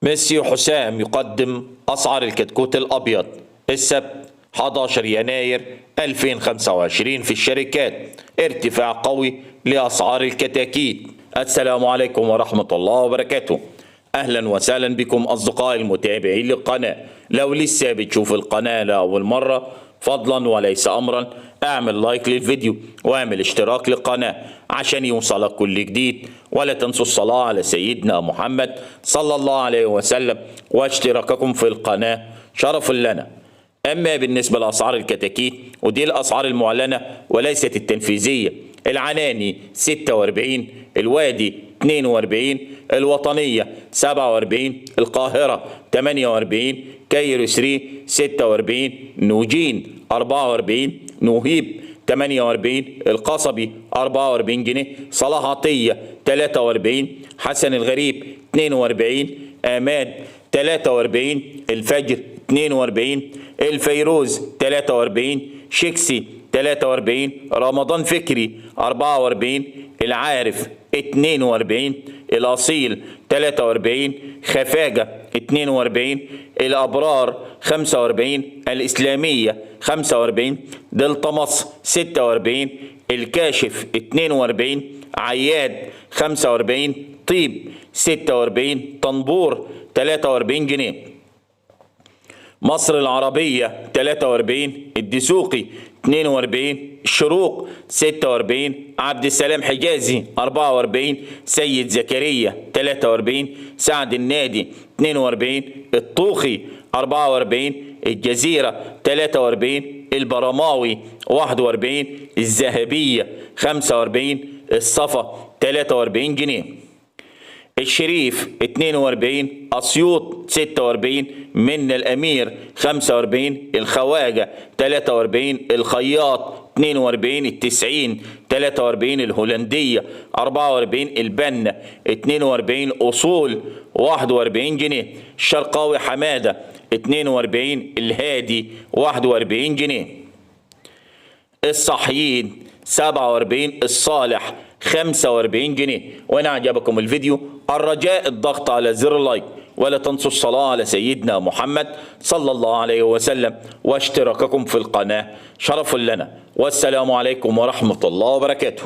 ميسي حسام يقدم أسعار الكتكوت الأبيض السبت 11 يناير 2025 في الشركات. ارتفاع قوي لأسعار الكتاكيت. السلام عليكم ورحمة الله وبركاته. أهلا وسهلا بكم أصدقائي المتابعين للقناة. لو لسه بتشوف القناة لأول مرة فضلا وليس أمرا اعمل لايك للفيديو واعمل اشتراك للقناة عشان يوصلك كل جديد، ولا تنسوا الصلاة على سيدنا محمد صلى الله عليه وسلم واشتراككم في القناة شرف لنا. أما بالنسبة لأسعار الكتاكيت ودي الأسعار المعلنة وليست التنفيذية: العناني 46، الوادي 42، الوطنية 47، القاهرة 48، كايرو 3 46، نوجين 44، نوهيب 48، القصبي 44 جنيه، صلاح عطية 43، حسن الغريب 42، آماد 43، الفجر 42، الفيروز 43، شيكسي 43، رمضان فكري 44، العارف 42، الأصيل 43، خفاجة 42، الأبرار 45، الإسلامية 45، دلتا مصر 46، الكاشف 42، عياد 45، طيب 46، طنبور 43 جنيه، مصر العربية 43، الدسوقي 42، الشروق 46، عبد السلام حجازي 44، سيد زكريا 43، سعد النادي 42، الطوخي 44، الجزيرة 43، البرماوي 41، الذهبية 45، الصفا 43 جنيه، الشريف 42، أسيوط 46، من الأمير 45، الخواجة 43، الخياط 42، التسعين 43، الهولندية 44، البنة 42، أصول 41 جنيه، الشرقاوي حمادة 42، الهادي 41 جنيه، الصحيين 47، الصالح 45 جنيه. وإن أعجبكم الفيديو الرجاء الضغط على زر اللايك، ولا تنسوا الصلاة على سيدنا محمد صلى الله عليه وسلم واشتراككم في القناة شرف لنا. والسلام عليكم ورحمة الله وبركاته.